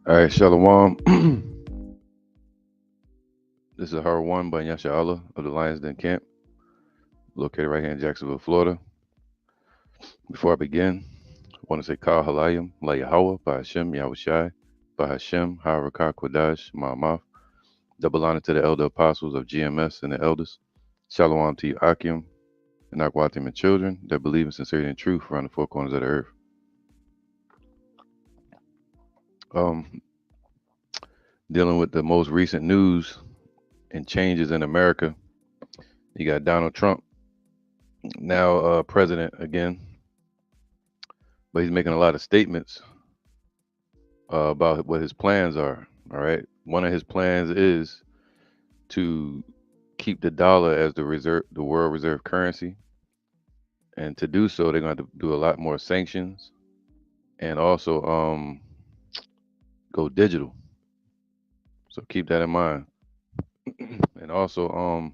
All right, Shalom. This is Har One by Yasha Allah of the Lions Den Camp, located right here in Jacksonville, Florida. Before I begin, I want to say Kal Halayim, La Yahweh, by Hashem, Yahushai, by Hashem, Harakah Kodash, Ma'amaf. Double honor to the elder apostles of GMS and the elders. Shalom to you, Akim, and Akwatim and children that believe in sincerity and truth around the four corners of the earth. Um, Dealing with the most recent news and changes in America, you got Donald Trump, now president again, but he's making a lot of statements about what his plans are. All right, one of his plans is to keep the dollar as the world reserve currency, and to do so, they're going to do a lot more sanctions and also go digital. So keep that in mind, and also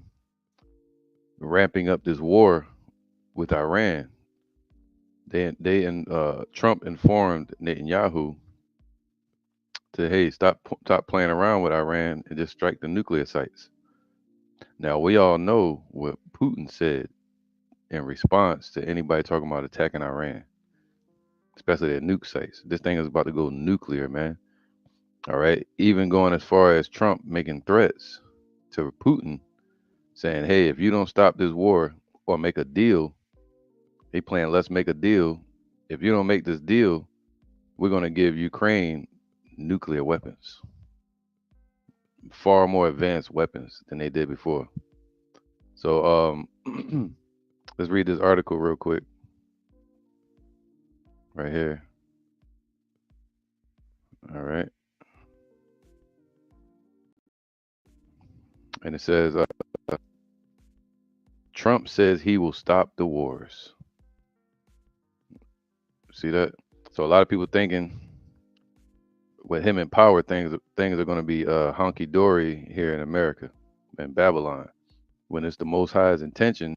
ramping up this war with Iran. They and Trump informed Netanyahu to, hey, stop playing around with Iran and just strike the nuclear sites. Now we all know what Putin said in response to anybody talking about attacking Iran, especially their nuke sites. This thing is about to go nuclear, man. All right. Even going as far as Trump making threats to Putin, saying, hey, if you don't stop this war or make a deal, they playing, let's make a deal. If you don't make this deal, we're going to give Ukraine nuclear weapons, far more advanced weapons than they did before. So let's read this article real quick right here. All right. And it says, Trump says he will stop the wars. See that? So a lot of people thinking with him in power, things are going to be honky dory here in America and Babylon, when it's the Most High's intention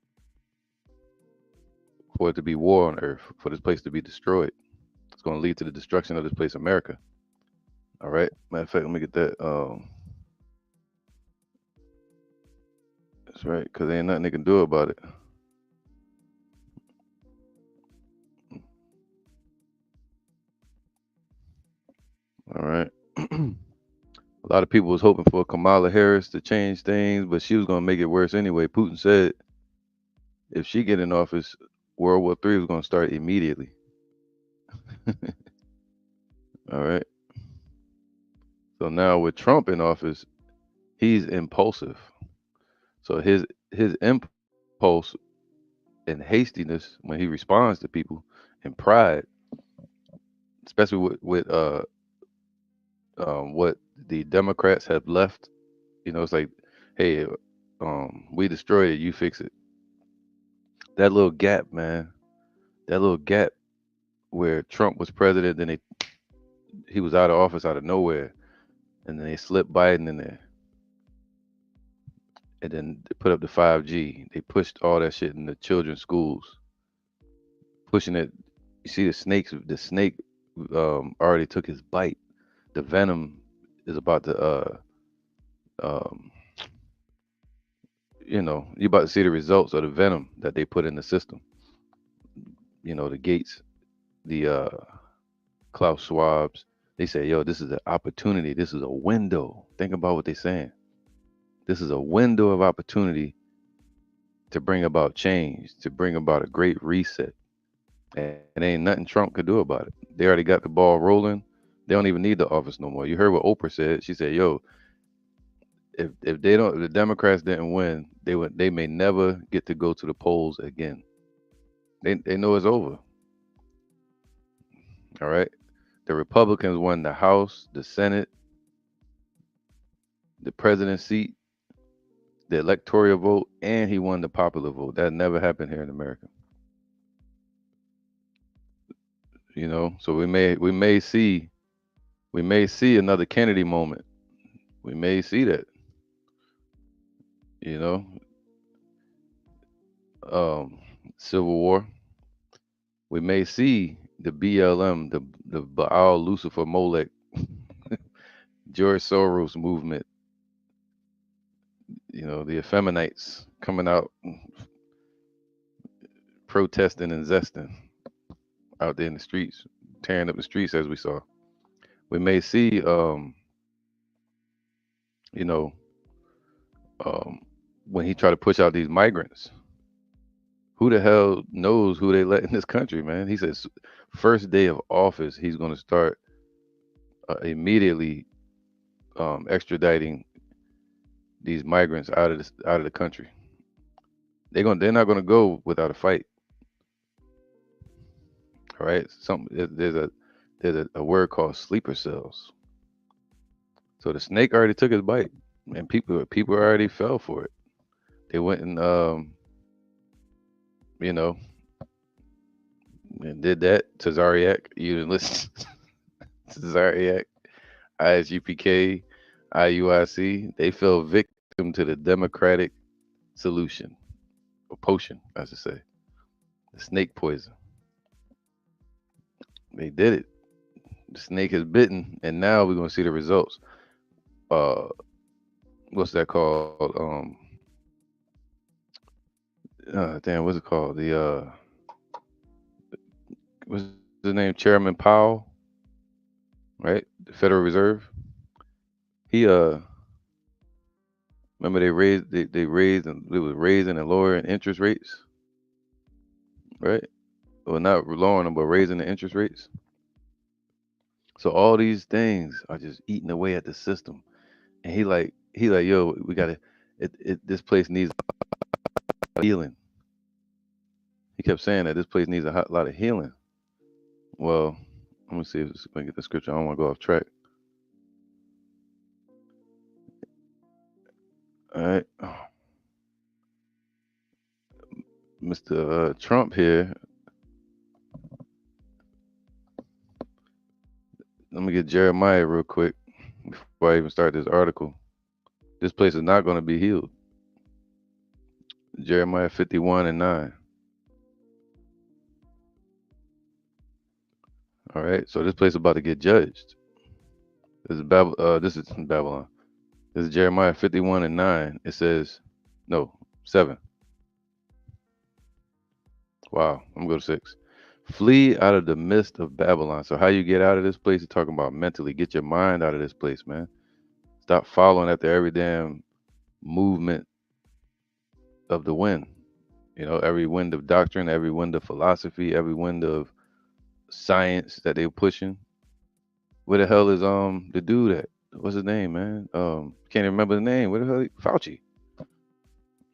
for it to be war on earth, for this place to be destroyed. It's going to lead to the destruction of this place, America. All right. Matter of fact, let me get that. That's right, because there ain't nothing they can do about it. All right. A lot of people was hoping for Kamala Harris to change things, but she was going to make it worse anyway. Putin said if she get in office, World War III was going to start immediately. All right. So now with Trump in office, he's impulsive. So his impulse and hastiness when he responds to people, and pride, especially with what the Democrats have left. It's like, hey, we destroyed it, you fix it. That little gap, man. That little gap where Trump was president, then he was out of office out of nowhere, and then they slipped Biden in there, and then they put up the 5G. They pushed all that shit in the children's schools, pushing it. You see the snake already took his bite. The venom is about to um you're about to see the results of the venom that they put in the system. The Gates, the Klaus Schwab's, they say, yo, this is an opportunity. This is a window. Think about what they're saying. This is a window of opportunity to bring about change, to bring about a great reset. And ain't nothing Trump could do about it. They already got the ball rolling. They don't even need the office no more. You heard what Oprah said. She said, yo, if the Democrats didn't win, they may never get to go to the polls again. They know it's over. All right. The Republicans won the House, the Senate, the president's seat, the electoral vote, and he won the popular vote. That never happened here in America. So we may see another Kennedy moment. We may see that. You know, um, Civil War. We may see the BLM, the Baal Lucifer Molech George Soros movement, the effeminates coming out protesting and zesting out there in the streets, tearing up the streets as we saw. We may see, you know, um, when he tried to push out these migrants, who the hell knows who they let in this country, man? He says first day of office, he's going to start immediately extraditing these migrants out of the country. They're not going to go without a fight. All right. There's a word called sleeper cells. So the snake already took his bite, and people already fell for it. They went and you know and did that to Zariak. You didn't listen to Zariak, ISUPK, IUIC. They fell victim to the Democratic solution or potion, I should say, the snake poison. They did it. The snake has bitten, and now we're gonna see the results. Uh, what's that called? Damn, what's it called? What's the name? Chairman Powell, right? The Federal Reserve. He remember they raised and they was raising and lowering interest rates, right? Well, not lowering them, but raising the interest rates. So all these things are just eating away at the system. And he like, yo, we gotta this place needs healing. He kept saying that this place needs a lot of healing. Well, let me see if I can get the scripture. I don't want to go off track. All right. Mr. Trump here. Let me get Jeremiah real quick before I even start this article. This place is not going to be healed. Jeremiah 51 and 9. All right. So this place is about to get judged. This is Babylon. This is Jeremiah 51 and 9. It says, no, 7. Wow. I'm going to go to 6. Flee out of the midst of Babylon. So how you get out of this place? You're talking about mentally. Get your mind out of this place, man. Stop following after every damn movement of the wind. Every wind of doctrine, every wind of philosophy, every wind of science that they're pushing. Where the hell is the dude at? What's his name, man? Can't even remember the name. Where the hell? Fauci.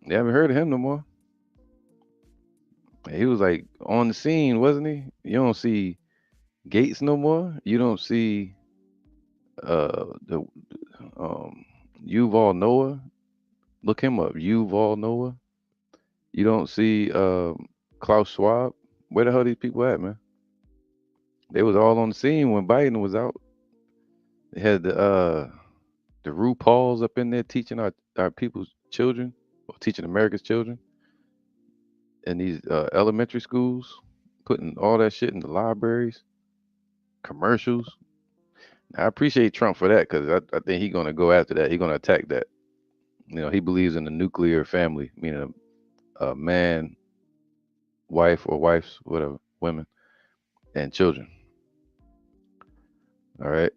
You haven't heard of him no more. He was like on the scene, wasn't he? You don't see Gates no more. You don't see the Yuval Noah. Look him up. Yuval Noah. You don't see Klaus Schwab. Where the hell these people at, man? They was all on the scene when Biden was out. They had the RuPauls up in there teaching our people's children, or teaching America's children in these elementary schools, putting all that shit in the libraries, commercials. Now, I appreciate Trump for that because I think he's gonna go after that. He's gonna attack that. He believes in the nuclear family, meaning a man, wife or wives, whatever, women, and children. All right.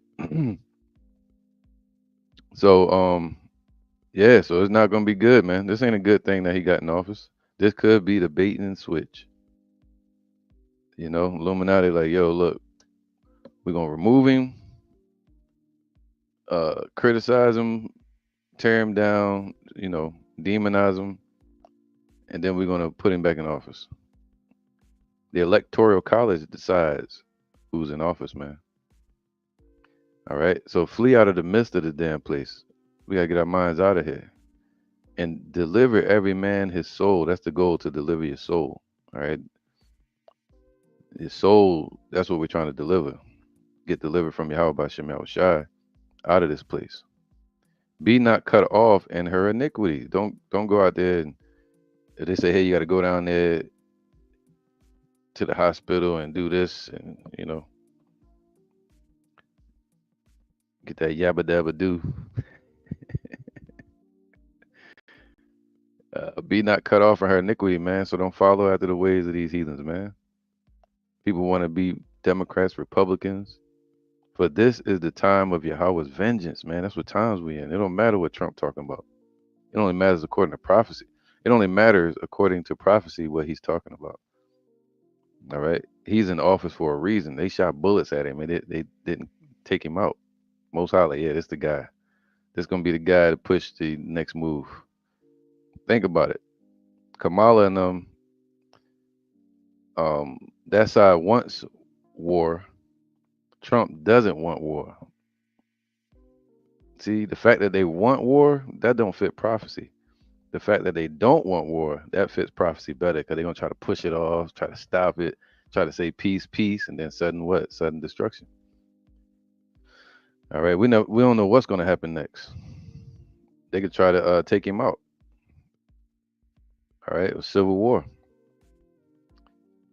So yeah, so it's not gonna be good, man. This ain't a good thing that he got in office. This could be the bait and switch. Illuminati like, yo, look, we're gonna remove him, criticize him, tear him down, demonize him, and then we're gonna put him back in office. The electoral college decides who's in office, man. All right. So flee out of the midst of the damn place. We gotta get our minds out of here. And deliver every man his soul. That's the goal, to deliver your soul. All right. Your soul, that's what we're trying to deliver. Get delivered from Yahweh Bashem Shai out of this place. Be not cut off in her iniquity. Don't go out there and if they say, hey, you got to go down there to the hospital and do this, and Get that yabba dabba do. Be not cut off from her iniquity, man. So don't follow after the ways of these heathens, man. People want to be Democrats, Republicans. For this is the time of Yahweh's vengeance, man. That's what times we in. It don't matter what Trump talking about. It only matters according to prophecy. It only matters according to prophecy what he's talking about. All right. He's in office for a reason. They shot bullets at him and they didn't take him out. Most highly, yeah, this the guy. This gonna be the guy to push the next move. Think about it. Kamala and that side wants war. Trump doesn't want war. See, the fact that they want war, that don't fit prophecy. The fact that they don't want war, that fits prophecy better because they're gonna try to push it off, try to stop it, try to say peace, peace, and then sudden what? Sudden destruction. All right, we don't know what's gonna happen next. They could try to take him out. All right, it was civil war.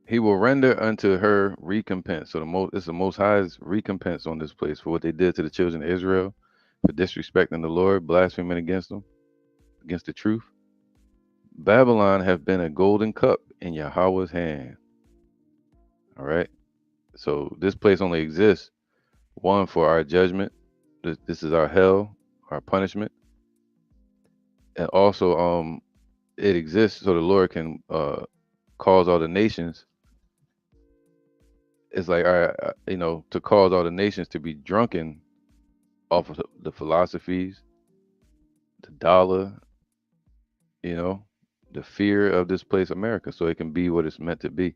He will render unto her recompense. So it's the most highest recompense on this place for what they did to the children of Israel, for disrespecting the Lord, blaspheming against them, against the truth. Babylon have been a golden cup in Yahweh's hand. All right. So this place only exists one for our judgment. This is our hell, our punishment, and also it exists so the Lord can cause all the nations. It's like all right, to cause all the nations to be drunken off of the philosophies, the dollar, you know, the fear of this place, America, so it can be what it's meant to be.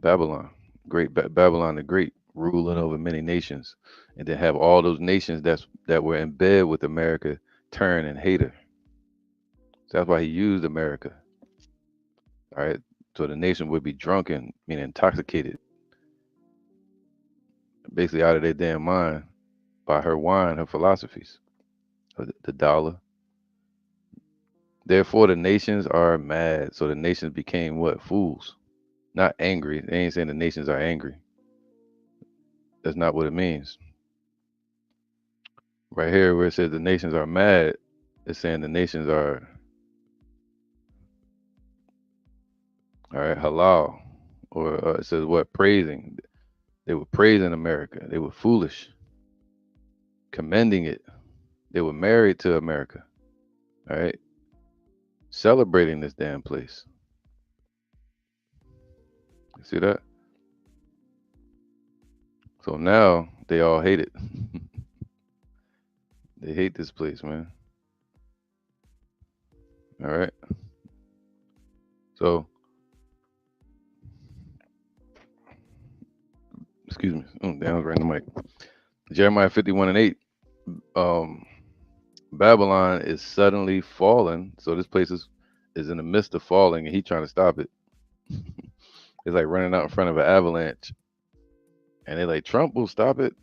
Babylon, Babylon the Great, ruling over many nations, and then have all those nations that were in bed with America turn and hate her. So that's why he used America. All right, so the nation would be drunken, meaning intoxicated, basically out of their damn mind by her wine, her philosophies, the dollar. Therefore, the nations are mad. So the nations became what? Fools. Not angry. They ain't saying the nations are angry. That's not what it means. Right here, where it says the nations are mad, it's saying the nations are, all right, halal. Or it says what? Praising. They were praising America. They were foolish, commending it. They were married to America. All right. Celebrating this damn place. You see that? So now they all hate it. They hate this place, man. All right. So, excuse me. Damn, I was right in the mic. Jeremiah 51 and 8. Um, Babylon is suddenly falling. So this place is in the midst of falling, and he's trying to stop it. It's like running out in front of an avalanche, and they're like, Trump will stop it.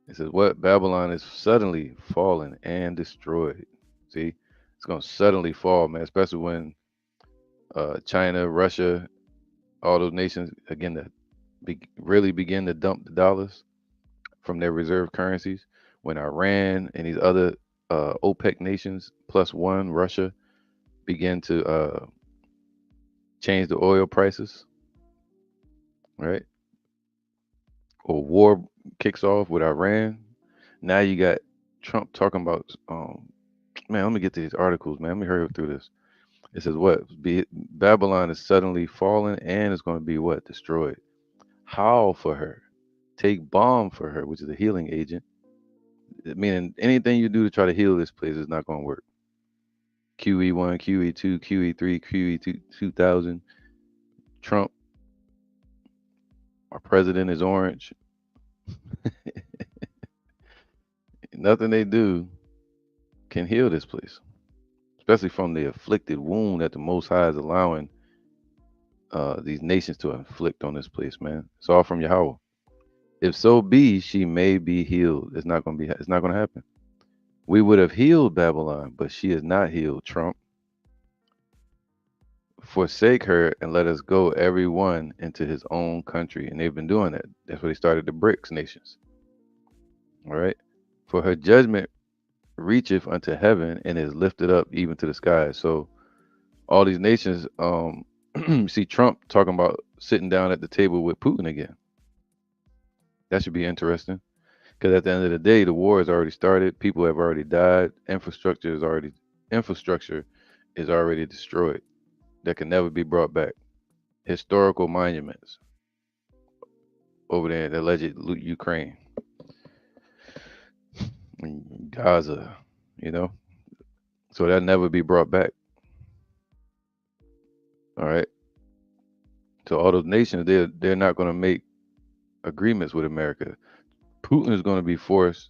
It says what? Babylon is suddenly fallen and destroyed. See, it's gonna suddenly fall, man. Especially when China, Russia, all those nations again to really begin to dump the dollars from their reserve currencies. When Iran and these other OPEC nations plus one, Russia, begin to change the oil prices, right? Or war kicks off with Iran. Now you got Trump talking about, man, let me get to these articles, man. Let me hurry up through this. It says what? Babylon is suddenly fallen and is going to be what? Destroyed. Howl for her. Take balm for her, which is a healing agent. Meaning anything you do to try to heal this place is not going to work. QE1, QE2, QE3, QE2, 2000. Trump, our president is orange. Nothing they do can heal this place, especially from the afflicted wound that the Most High is allowing these nations to inflict on this place, man. It's all from Yahweh. If so be, she may be healed. It's not going to be. It's not going to happen. We would have healed Babylon, but she is not healed. Trump. forsake her and let us go every one into his own country. And they've been doing that. That's why they started the BRICS nations. All right. For her judgment reacheth unto heaven and is lifted up even to the sky. So all these nations, see Trump talking about sitting down at the table with Putin again. That should be interesting. Because at the end of the day, the war has already started. People have already died. Infrastructure is already destroyed. That can never be brought back. Historical monuments over there in the alleged Ukraine, Gaza, you know, so that never be brought back. All right. So all those nations, they're not going to make agreements with America. Putin is going to be forced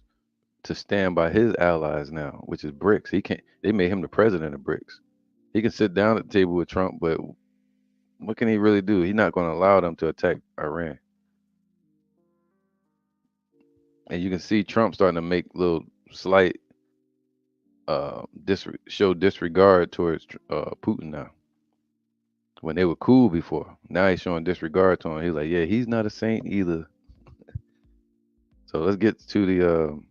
to stand by his allies now, which is BRICS. He can't. They made him the president of BRICS. He can sit down at the table with Trump, but what can he really do? He's not going to allow them to attack Iran. And you can see Trump starting to make little slight show disregard towards Putin now. When they were cool before, now he's showing disregard to him. He's like, yeah, he's not a saint either. So let's get to the.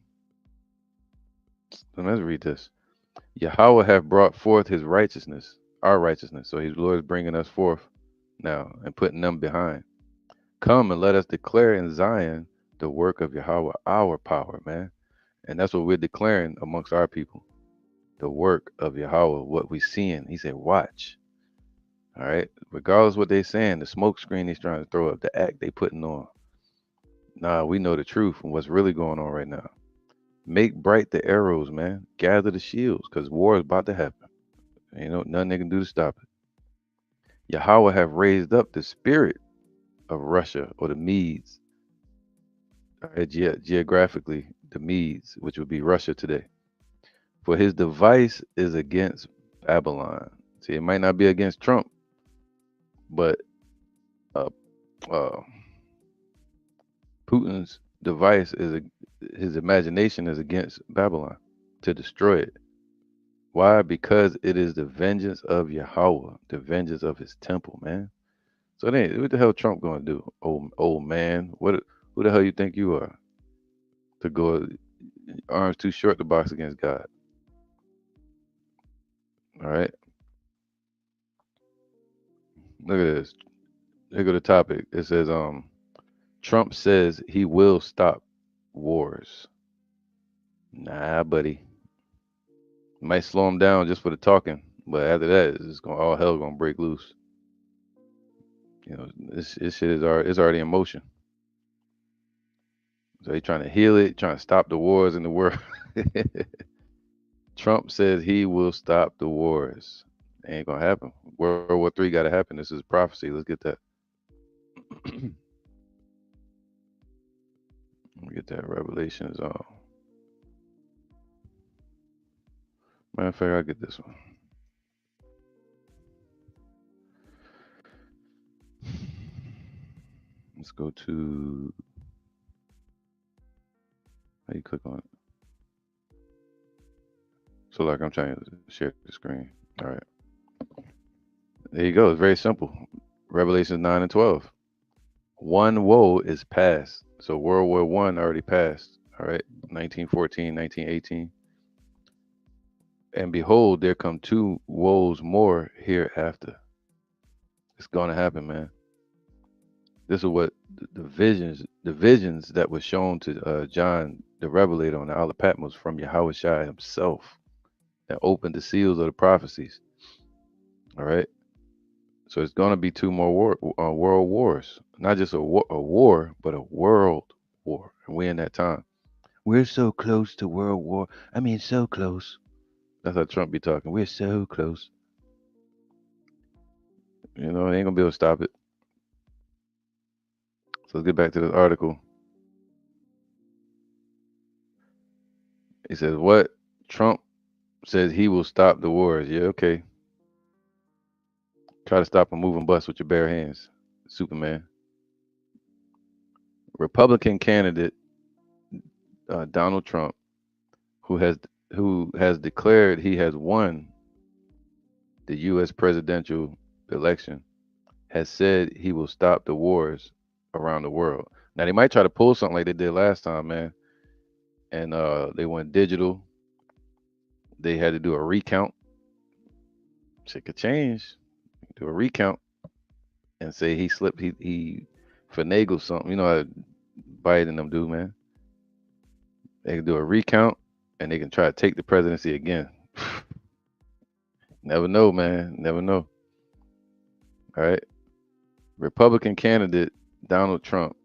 Let's read this. Yahweh have brought forth his righteousness, our righteousness. So his Lord is bringing us forth now and putting them behind. Come and let us declare in Zion the work of Yahweh, our power, man. And that's what we're declaring amongst our people. The work of Yahweh, what we seeing. He said, watch. All right. Regardless what they saying, the smoke screen he's trying to throw up, the act they putting on. Nah, we know the truth and what's really going on right now. Make bright the arrows, man. Gather the shields, because war is about to happen. You know, nothing they can do to stop it. Yahweh have raised up the spirit of Russia or the Medes. All right, geographically, the Medes, which would be Russia today. For his device is against Babylon. See, it might not be against Trump, but uh, uh, Putin's device his imagination is against Babylon to destroy it. Why? Because it is the vengeance of Yahweh, the vengeance of his temple, man. So then, what the hell Trump gonna do, old man? Who the hell you think you are to go arms too short to box against God? All right, look at this. Here go the topic. It says, Trump says he will stop wars. Nah, buddy. Might slow him down just for the talking, but after that, it's gonna all hell gonna break loose. You know, this shit is already in motion. So he's trying to heal it, trying to stop the wars in the world. Trump says he will stop the wars. Ain't gonna happen. World War III gotta happen. This is prophecy. Let's get that. Let me get that Revelations. Matter of fact, I'll get this one. Let's go to. How you click on it? So like I'm trying to share the screen. All right. There you go. It's very simple. Revelations 9 and 12. One woe is past. So World War One already passed. All right. 1914, 1918. And behold, there come two woes more hereafter. It's gonna happen, man. This is what the visions that was shown to John the Revelator on the Isle of Patmos from Yahweh Shai himself that opened the seals of the prophecies. All right. So it's going to be two more world wars, not just a war, but a world war. And we're in that time. We're so close to world war. I mean, so close. That's how Trump be talking. We're so close. You know, they ain't gonna be able to stop it. So let's get back to this article. He says, "What Trump says he will stop the wars." Yeah, okay. Try to stop a moving bus with your bare hands, Superman. Republican candidate Donald Trump, who has declared he has won the U.S. presidential election, has said he will stop the wars around the world. Now they might try to pull something like they did last time, man. And they went digital. They had to do a recount. Shit could change. Do a recount and say he slipped. He finagled something. You know how Biden and them do, man. They can do a recount and they can try to take the presidency again. Never know, man. Never know. All right. Republican candidate Donald Trump,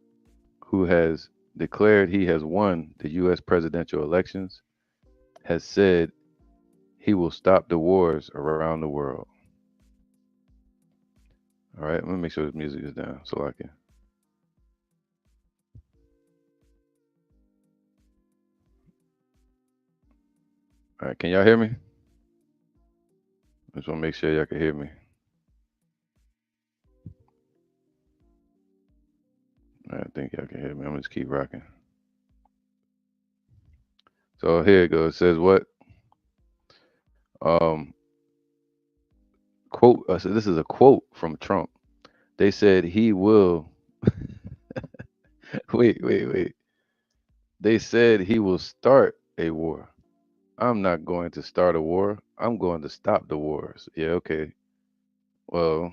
who has declared he has won the U.S. presidential elections, has said he will stop the wars around the world. All right. Let me make sure this music is down so I can. All right. Can y'all hear me? I just want to make sure y'all can hear me. I think y'all can hear me. I'm gonna just keep rocking. So here it goes. It says what? Um, quote. So this is a quote from Trump. They said he will. Wait. They said he will start a war. I'm not going to start a war. I'm going to stop the wars. Yeah, okay. Well,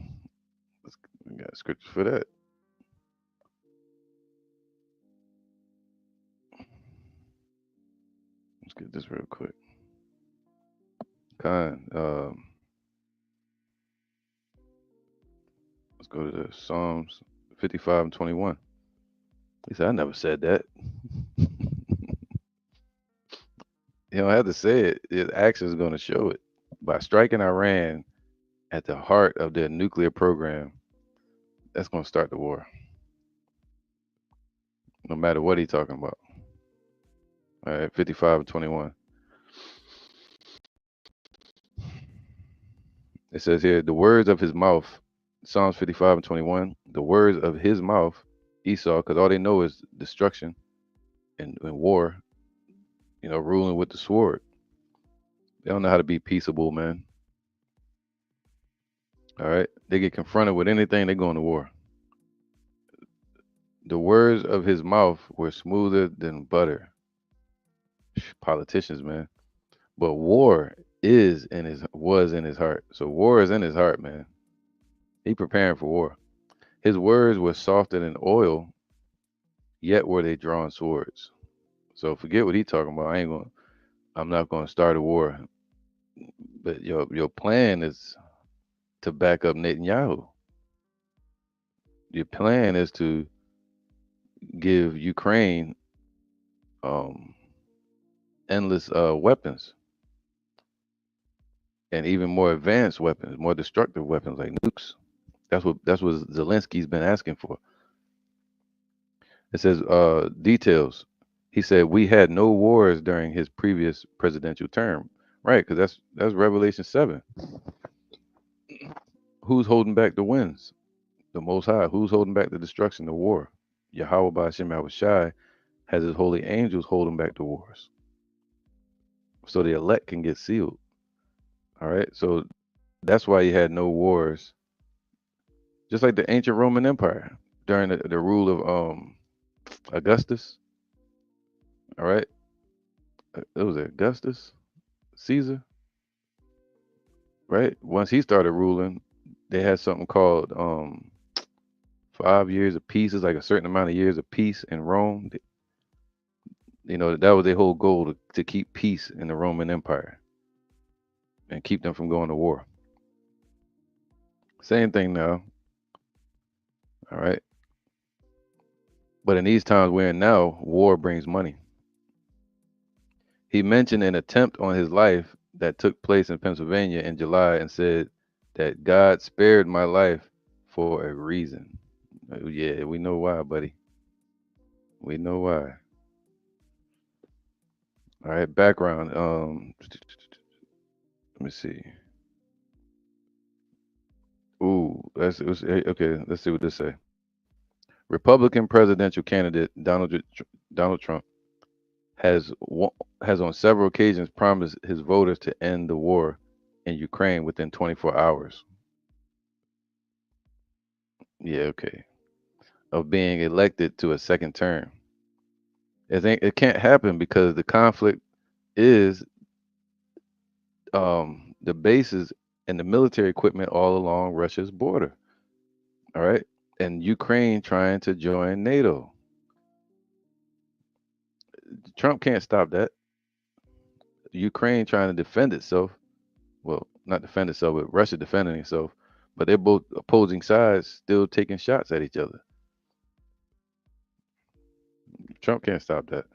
we got scripture for that. Let's get this real quick. Kind. Let's go to the Psalms 55 and 21. He said, I never said that. You don't have to say it. His action is going to show it. By striking Iran at the heart of their nuclear program, that's going to start the war, no matter what he's talking about. All right, 55 and 21. It says here, the words of his mouth, Psalms 55 and 21, the words of his mouth, Esau, because all they know is destruction and war, ruling with the sword. They don't know how to be peaceable, man. All right. They get confronted with anything, they go into war. The words of his mouth were smoother than butter. Politicians, man. But war is in his was in his heart. So war is in his heart, man. He preparing for war. His words were softer than oil, yet were they drawn swords. So forget what he talking about. I'm not gonna start a war. But your plan is to back up Netanyahu. Your plan is to give Ukraine um endless weapons and even more advanced weapons, more destructive weapons like nukes. That's what Zelensky's been asking for. It says details. He said we had no wars during his previous presidential term. Right, because that's Revelation 7. Who's holding back the winds? The Most High. Who's holding back the destruction, the war? Yahweh Ba'ashem Yahushai has his holy angels holding back the wars. So the elect can get sealed. All right. So that's why he had no wars. Just like the ancient Roman Empire during the rule of Augustus. All right. It was Augustus, Caesar, right? Once he started ruling, they had something called 5 years of peace. It's like a certain amount of years of peace in Rome. That was their whole goal to keep peace in the Roman Empire and keep them from going to war. Same thing now. All right. But in these times we're in now, war brings money. He mentioned an attempt on his life that took place in Pennsylvania in July and said that God spared my life for a reason. Yeah, we know why, buddy. We know why. All right, background. Let me see. Ooh, okay. Let's see what this say. Republican presidential candidate Donald Trump has on several occasions promised his voters to end the war in Ukraine within 24 hours. Yeah, okay. Of being elected to a second term. It can't happen because the conflict is the bases and the military equipment all along Russia's border. All right. And Ukraine trying to join NATO. Trump can't stop that. Ukraine trying to defend itself. Well, not defend itself, but Russia defending itself. But they're both opposing sides still taking shots at each other. Trump can't stop that.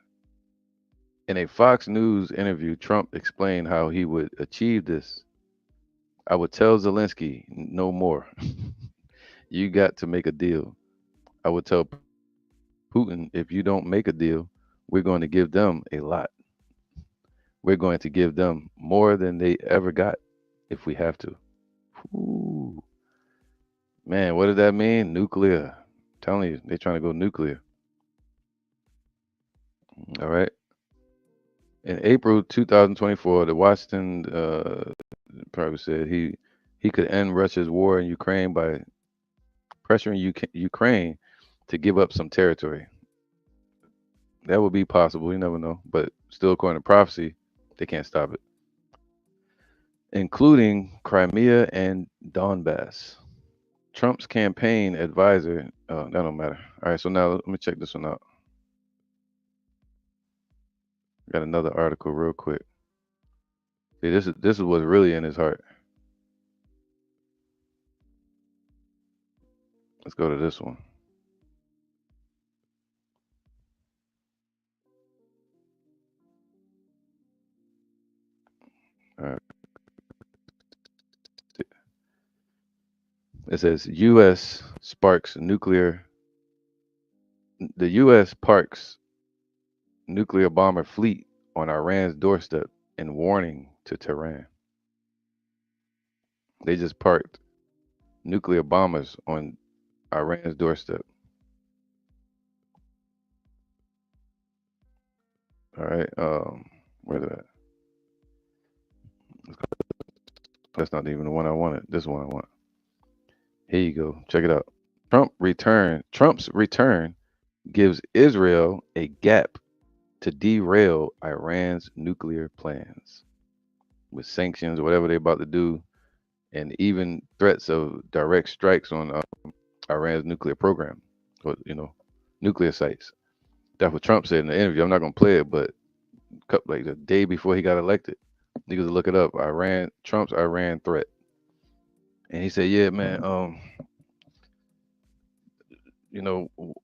In a Fox News interview, Trump explained how he would achieve this. I would tell Zelensky no more. You got to make a deal. I would tell Putin, if you don't make a deal, we're going to give them a lot. We're going to give them more than they ever got if we have to. Ooh, man, what does that mean? Nuclear. I'm telling you, they're trying to go nuclear. All right. In April 2024, the Washington probably said he could end Russia's war in Ukraine by pressuring Ukraine to give up some territory. That would be possible. You never know. But still, according to prophecy, they can't stop it, including Crimea and Donbass. Trump's campaign advisor, that don't matter. All right, so now let me check this one out. Got another article real quick. See, this is what's really in his heart. Let's go to this one. All right. It says U.S. sparks nuclear. The U.S. parks nuclear bomber fleet on Iran's doorstep in warning to Tehran. They just parked nuclear bombers on Iran's doorstep. All right. Where's that? That's not even the one I wanted. This one I want. Here you go. Check it out. Trump's return gives Israel a gap to derail Iran's nuclear plans with sanctions, whatever they're about to do, and even threats of direct strikes on Iran's nuclear program, or nuclear sites. That's what Trump said in the interview. I'm not gonna play it, but like the day before he got elected, niggas look it up. Trump's Iran threat, and he said, "Yeah, man.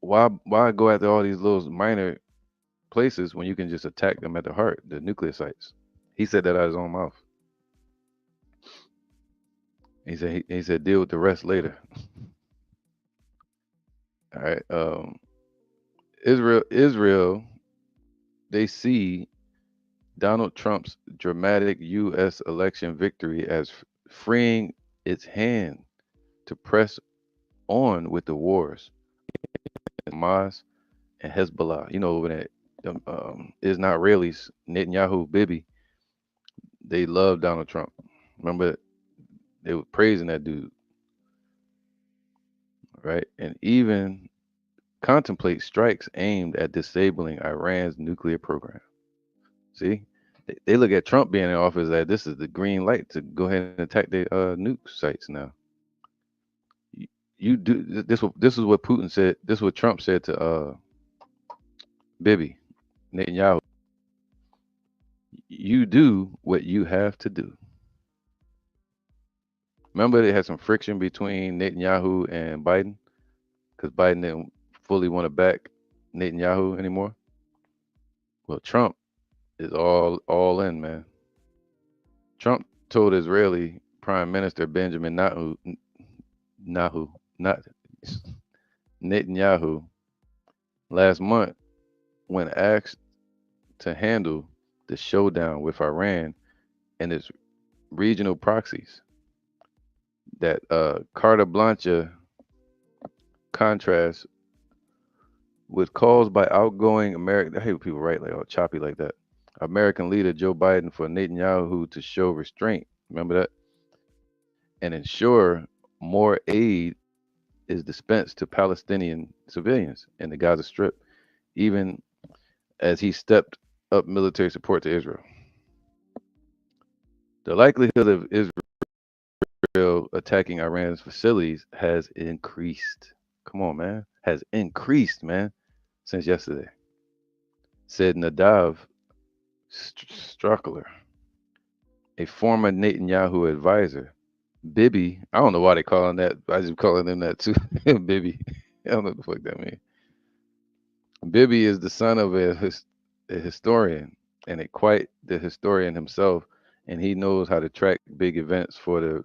Why go after all these little minor places when you can just attack them at the heart, the nuclear sites?" He said that out of his own mouth. He said deal with the rest later. All right. Israel, they see Donald Trump's dramatic U.S. election victory as freeing its hand to press on with the wars. Hamas and Hezbollah, over there, is not Israelis. Netanyahu, Bibi, they love Donald Trump. Remember, they were praising that dude, right? And even contemplate strikes aimed at disabling Iran's nuclear program. See, they look at Trump being in office as this is the green light to go ahead and attack their nuke sites now. You do this. This is what Putin said. This is what Trump said to Bibi Netanyahu. You do what you have to do. Remember, they had some friction between Netanyahu and Biden because Biden didn't fully want to back Netanyahu anymore. Well, Trump is all in, man. Trump told Israeli Prime Minister Benjamin Nahu, not Netanyahu, last month when asked to handle the showdown with Iran and its regional proxies that Carta Blanca contrast was caused by outgoing American. I hate when people write like all choppy like that. American leader Joe Biden for Netanyahu to show restraint. Remember that, and ensure more aid is dispensed to Palestinian civilians in the Gaza Strip, even as he stepped up military support to Israel. The likelihood of Israel attacking Iran's facilities has increased. Come on, man. Has increased, man, since yesterday, said Nadav Struckler, a former Netanyahu advisor. Bibi, I don't know why they call him that. I just calling him that too. Bibi. I don't know what the fuck that means. Bibi is the son of a historian and a quite the historian himself, and he knows how to track big events for the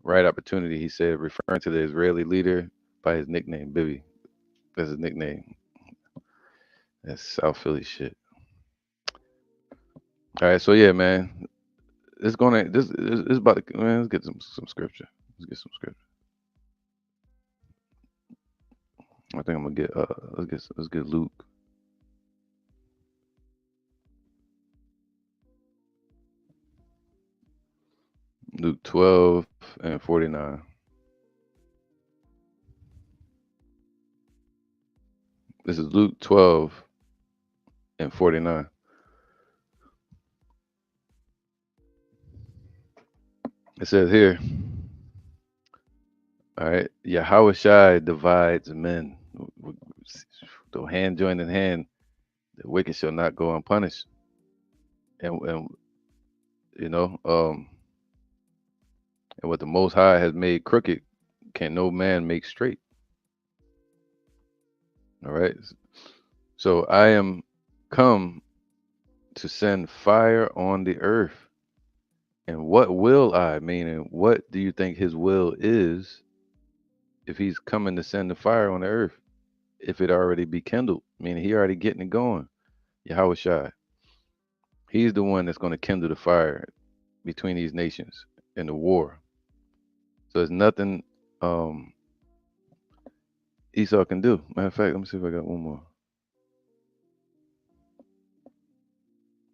right opportunity, he said, referring to the Israeli leader by his nickname, Bibi. That's his nickname. That's South Philly shit. All right, so yeah, man, it's gonna this about to man. Let's get some scripture. Let's get some scripture. I think I'm gonna get let's get Luke. Luke 12 and 49. This is Luke 12 and 49. It says here, all right, Yahweh Shai divides men. Though hand joined in hand, the wicked shall not go unpunished. And you know, and what the Most High has made crooked, can no man make straight. All right. So I am come to send fire on the earth. And what will I? Meaning, what do you think his will is if he's coming to send the fire on the earth? If it already be kindled, meaning he already getting it going. Yahweh Shai. He's the one that's going to kindle the fire between these nations in the war. So there's nothing Esau can do. Matter of fact, let me see if I got one more.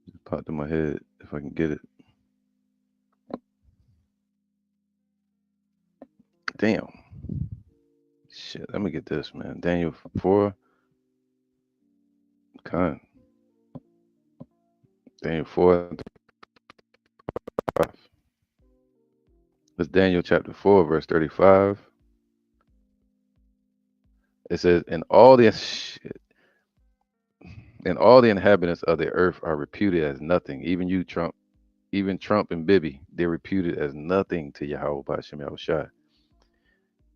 Just popped in my head if I can get it. Damn. Shit, let me get this, man. Daniel 4. Con. Daniel 4. It's Daniel chapter 4, verse 35. It says, and all the inhabitants of the earth are reputed as nothing. Even you, Trump, even Trump and Bibi, they're reputed as nothing to Yahweh Ba'ashem Yahushai.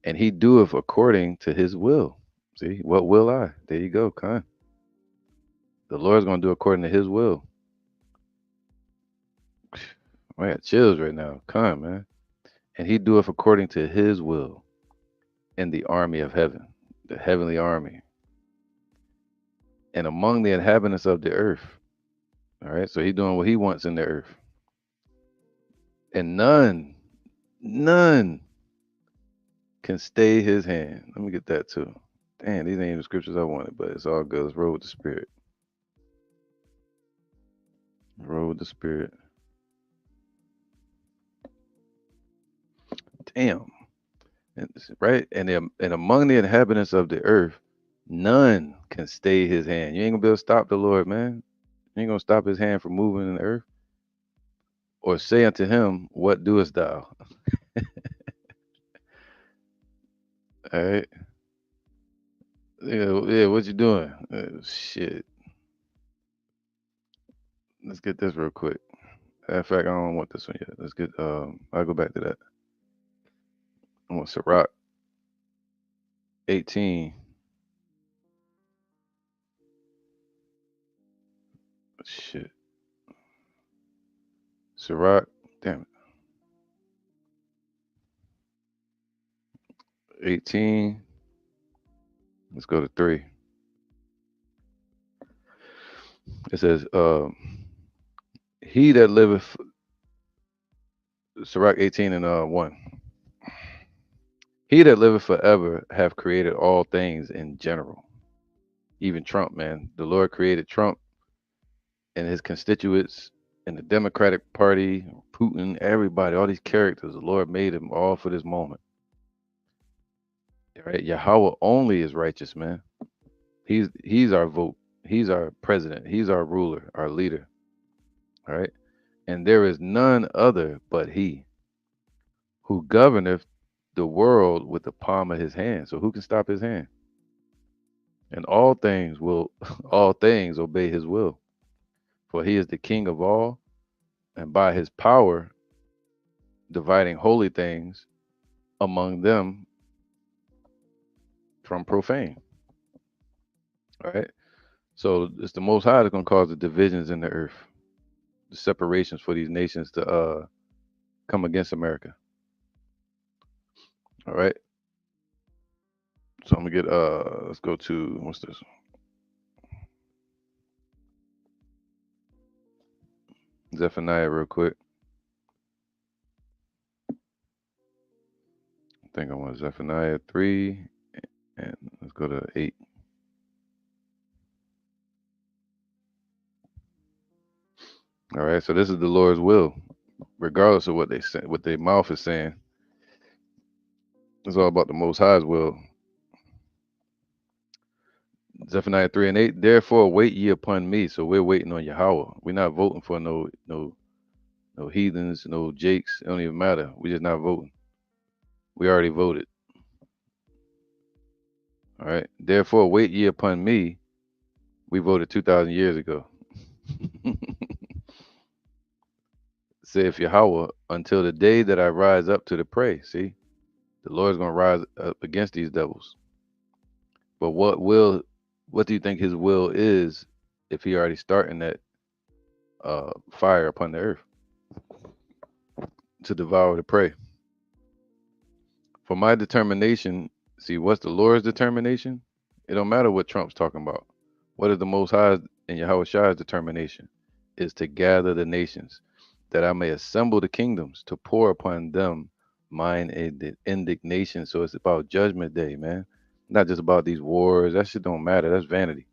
And he doeth according to his will. See, what will I? There you go, Con. The Lord's gonna do according to his will. I got chills right now. Con, man. And he doeth according to his will in the army of heaven, the heavenly army. And among the inhabitants of the earth. All right. So he's doing what he wants in the earth. And none can stay his hand. Let me get that too. Damn, these ain't the scriptures I wanted, but it's all good. Let's roll with the spirit. Roll with the spirit. Damn. Right? And among the inhabitants of the earth, none can stay his hand. You ain't gonna be able to stop the Lord, man. You ain't gonna stop his hand from moving in the earth. Or say unto him, what doest thou? All right. Yeah, what you doing? Shit. Let's get this real quick. In fact, I don't want this one yet. Let's get I'll go back to that. I want Sirach 18. Shit. Sirach, damn it. 18. Let's go to 3. It says, he that liveth, Sirach 18 and 1. He that liveth forever have created all things in general. Even Trump, man. The Lord created Trump and his constituents in the Democratic Party, Putin, everybody, all these characters. The Lord made them all for this moment. Right? Yahweh only is righteous, man. He's our vote. He's our president. He's our ruler, our leader. All right. And there is none other but he who governeth the world with the palm of his hand. So who can stop his hand? And all things will all things obey his will. For he is the king of all, and by his power dividing holy things among them from profane. All right. So it's the most high that's gonna cause the divisions in the earth, the separations for these nations to come against America. All right. So I'm gonna get let's go to what's this? Zephaniah real quick. I think I want Zephaniah 3 and let's go to 8. All right, so this is the Lord's will, regardless of what they say, what their mouth is saying. It's all about the Most High's will. Zephaniah 3 and 8. Therefore, wait ye upon me. So we're waiting on Yahweh. We're not voting for no heathens, no Jakes. It don't even matter. We're just not voting. We already voted. All right. Therefore, wait ye upon me. We voted 2,000 years ago. Saith Yahweh, until the day that I rise up to the prey. See, the Lord's gonna rise up against these devils. But what do you think his will is if he already starting that fire upon the earth to devour the prey? For my determination, see, what's the Lord's determination? It don't matter what Trump's talking about. What is the Most High and Yahweh Shai's determination? Is to gather the nations, that I may assemble the kingdoms, to pour upon them mine indignation. So it's about judgment day, man. Not just about these wars. That shit don't matter. That's vanity.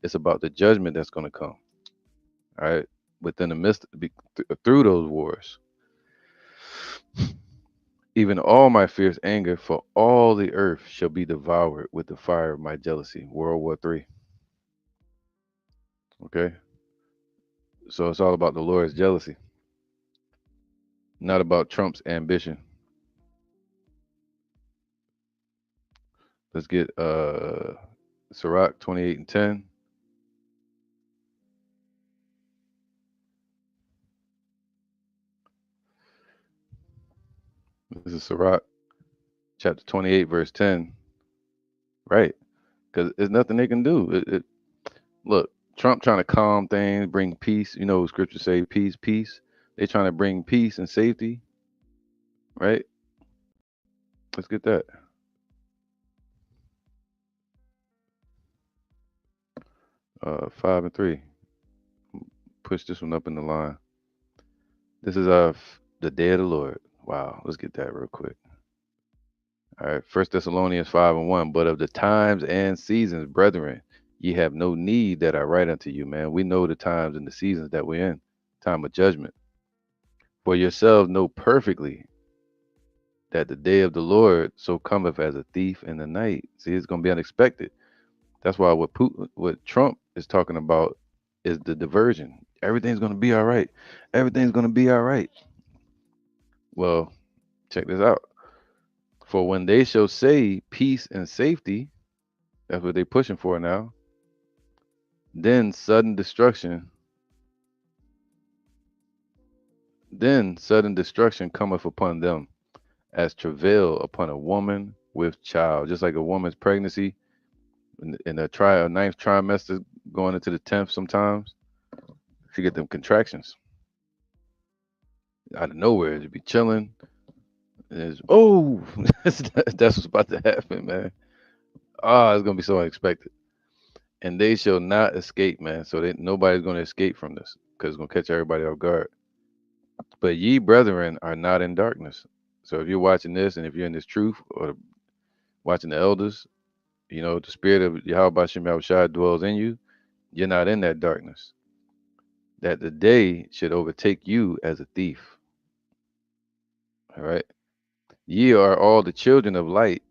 It's about the judgment that's going to come. All right, within the midst, through those wars. Even all my fierce anger for all the earth shall be devoured with the fire of my jealousy. World War III. Okay. So it's all about the Lord's jealousy, not about Trump's ambition. Let's get Sirach 28 and 10. This is Sirach chapter 28, verse 10. Right. Because there's nothing they can do. Look, Trump trying to calm things, bring peace. You know, scripture say peace, peace. They trying to bring peace and safety, right? Let's get that. 5 and 3. Push this one up in the line. This is the day of the Lord. Wow, let's get that real quick. All right, First Thessalonians 5 and 1. But of the times and seasons, brethren, ye have no need that I write unto you, man. We know the times and the seasons that we're in, time of judgment. For yourselves know perfectly that the day of the Lord so cometh as a thief in the night. See, it's gonna be unexpected. That's why what Trump is talking about is the diversion. Everything's gonna be all right. Everything's gonna be all right. Well, check this out. For when they shall say peace and safety, that's what they're pushing for now. Then sudden destruction, then sudden destruction cometh upon them, as travail upon a woman with child. Just like a woman's pregnancy in a ninth trimester going into the 10th sometimes, she get them contractions out of nowhere. Just be chilling. And that's what's about to happen, man. Ah, it's gonna be so unexpected. And they shall not escape, man. So nobody's gonna escape from this because it's gonna catch everybody off guard. But ye brethren are not in darkness. So if you're watching this and if you're in this truth or watching the elders, you know, the spirit of Yahweh Bashem Yahushua dwells in you, you're not in that darkness. That the day should overtake you as a thief. All right. Ye are all the children of light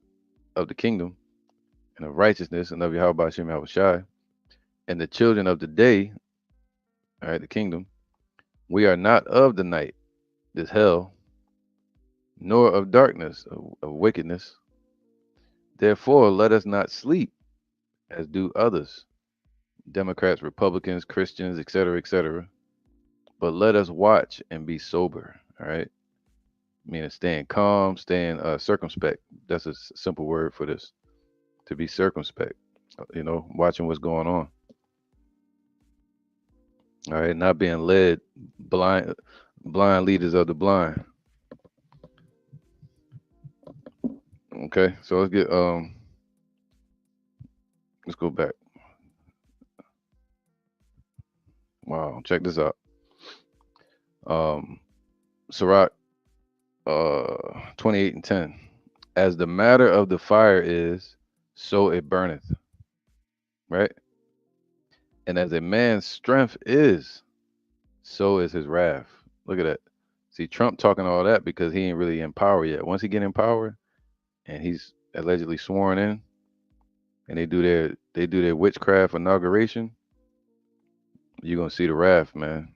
of the kingdom and of righteousness and of Yahweh Hashem Yahushai, and the children of the day, all right, the kingdom, we are not of the night, this hell, nor of darkness, of wickedness. Therefore, let us not sleep as do others, Democrats, Republicans, Christians, etc., but let us watch and be sober. All right, meaning staying calm, staying circumspect. That's a simple word for this. To be circumspect, watching what's going on. All right, not being led blind leaders of the blind. Okay, so let's go back. Wow, check this out. Sirach 28 and 10. As the matter of the fire is, so it burneth. Right? And as a man's strength is, so is his wrath. Look at that. See, Trump talking all that because he ain't really in power yet. Once he get in power and he's allegedly sworn in and they do their witchcraft inauguration, you're gonna see the wrath, man.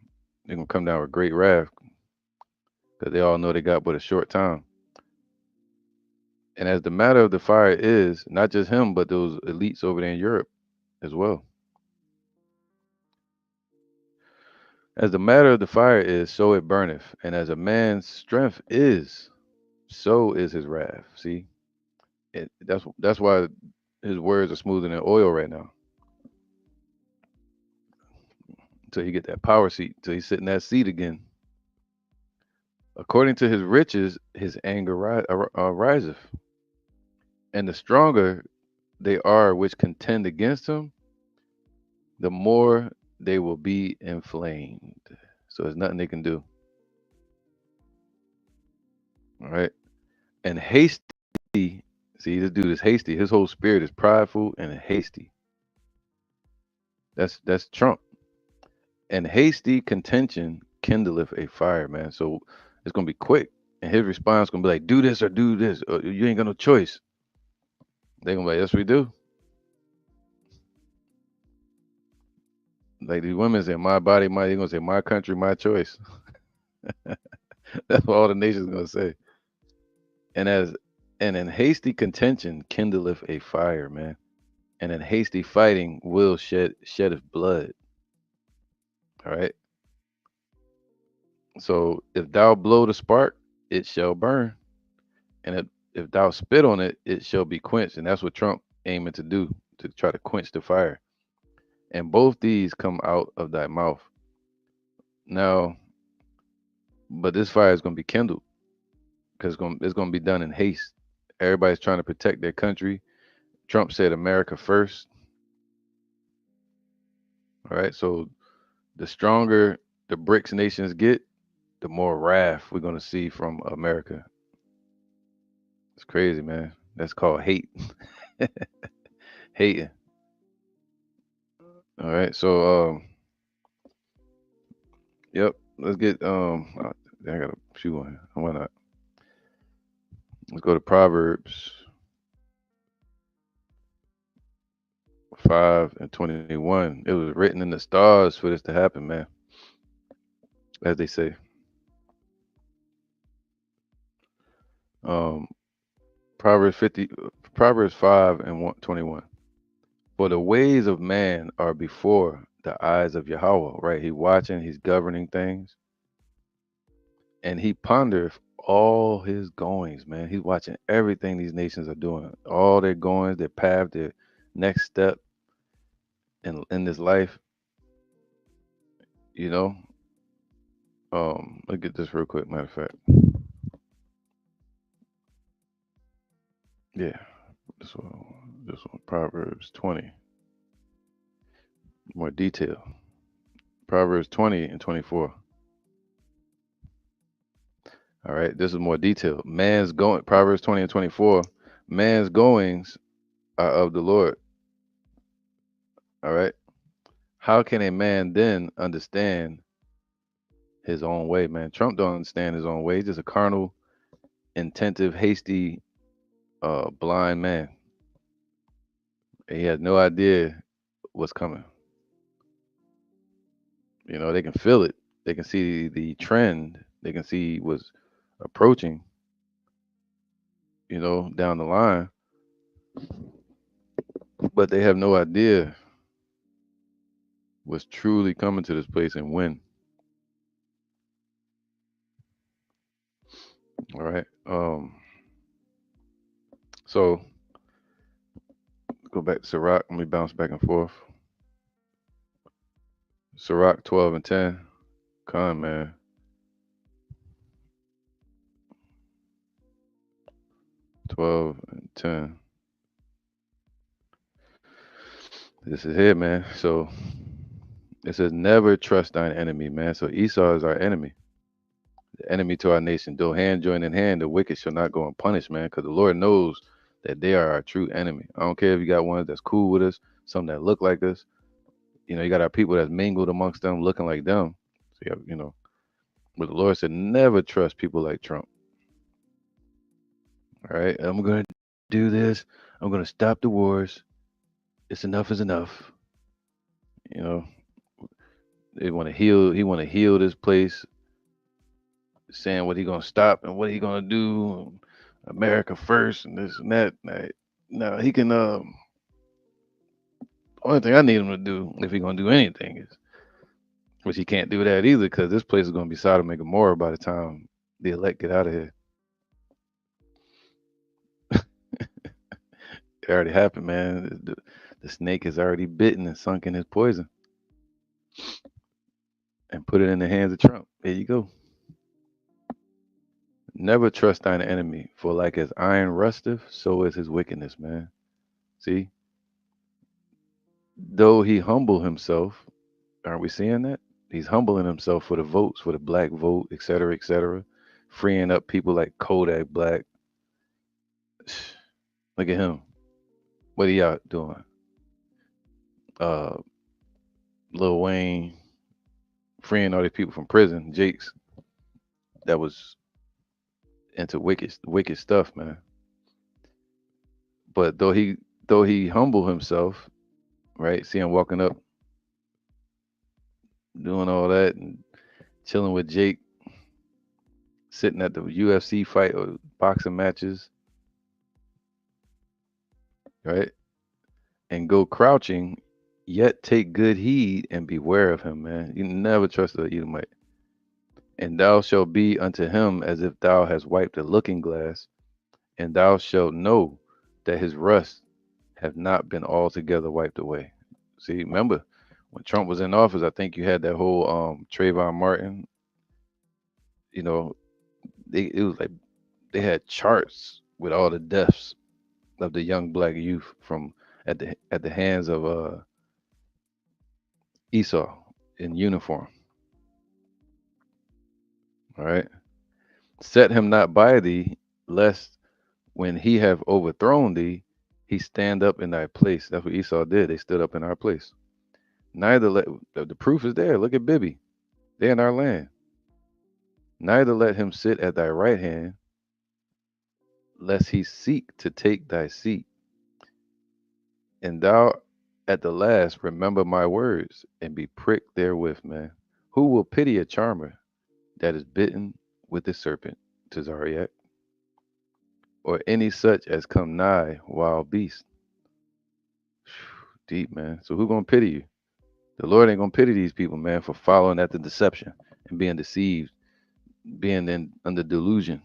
They're gonna come down with great wrath because they all know they got but a short time. And as the matter of the fire is, not just him, but those elites over there in Europe as well. As the matter of the fire is, so it burneth, and as a man's strength is, so is his wrath. See, that's why his words are smoother than oil right now. Until he get that power seat, until he's sitting that seat again. According to his riches, his anger riseth, and the stronger they are which contend against him, the more they will be inflamed. So there's nothing they can do. All right. And hasty, see, this dude is hasty. His whole spirit is prideful and hasty. That's Trump. And hasty contention kindleth a fire, man. So it's gonna be quick. And his response gonna be like, do this or do this. Or you ain't got no choice. They gonna be like, yes, we do. Like these women say, my body, my they gonna say, my country, my choice. That's what all the nations gonna say. And in hasty contention kindleth a fire, man. And in hasty fighting will sheddeth blood. All right. So if thou blow the spark, it shall burn. And if thou spit on it, it shall be quenched. And that's what Trump aiming to do, to try to quench the fire. And both these come out of thy mouth. Now, but this fire is going to be kindled because it's going to be done in haste. Everybody's trying to protect their country. Trump said America first. All right. So the stronger the BRICS nations get, the more wrath we're going to see from America. It's crazy, man. That's called hate. Hating. All right. So, yep. Let's get I got a few on here. Why not? Let's go to Proverbs 5:21. It was written in the stars for this to happen, man. As they say. Um, Proverbs 5:21. For the ways of man are before the eyes of Yahweh, right? He watching, he's governing things, and he pondereth all his goings, man. He's watching everything these nations are doing, all their goings, their path, their next step in this life, you know. Look at this real quick, matter of fact. Yeah, this one, Proverbs 20. More detail. Proverbs 20 and 24. All right, this is more detail. Proverbs 20 and 24. Man's goings are of the Lord. All right. How can a man then understand his own way, man? Trump don't understand his own way. He's just a carnal, intensive, hasty a blind man. And he has no idea what's coming. You know, they can feel it. They can see the trend. They can see what's approaching, down the line, but they have no idea what's truly coming to this place and when. All right. So go back to Sirach. Let me bounce back and forth. Sirach 12 and 10. Con man. 12 and 10. This is it, man. So it says, never trust thine enemy, man. So Esau is our enemy, the enemy to our nation. Though hand join in hand, the wicked shall not go unpunished, man, because the Lord knows that they are our true enemy. I don't care if you got ones that's cool with us, some that look like us. You got our people that's mingled amongst them, looking like them. So, but the Lord said, never trust people like Trump. All right, I'm going to do this. I'm going to stop the wars. It's enough is enough. You know, they want to heal. He want to heal this place, saying what he gonna stop and what he gonna do. America first and this and that. No, he can. Only thing I need him to do, if he gonna do anything, is which he can't do that either, because this place is gonna be Sodom and Gomorrah by the time the elect get out of here. It already happened, man. The snake has already bitten and sunk in his poison and put it in the hands of Trump. There you go. Never trust thine enemy, for like as iron rusteth, so is his wickedness, man. See, though he humble himself, aren't we seeing that? He's humbling himself for the votes, for the black vote, et cetera, freeing up people like Kodak Black. Look at him. What are y'all doing? Uh, Lil Wayne freeing all these people from prison. Jakes, that was into wicked stuff, man. But though he humble himself, right? See him walking up, doing all that, and chilling with Jake, sitting at the UFC fight or boxing matches, right? And go crouching, yet take good heed and beware of him, man. You never trust the Edomite. And thou shalt be unto him as if thou hast wiped a looking glass, and thou shalt know that his rust have not been altogether wiped away. See, remember when Trump was in office, I think you had that whole Trayvon Martin. You know, it was like they had charts with all the deaths of the young black youth from at the hands of Esau in uniform. All right. Set him not by thee, lest when he have overthrown thee, he stand up in thy place. That's what Esau did. They stood up in our place. Neither let the proof is there. Look at Bibi. They're in our land. Neither let him sit at thy right hand, lest he seek to take thy seat. And thou at the last remember my words and be pricked therewith, man. Who will pity a charmer that is bitten with the serpent, Tazariak, or any such as come nigh wild beast? Deep, man. So who gonna pity you? The Lord ain't gonna pity these people, man, for following after deception and being deceived, being in under delusion,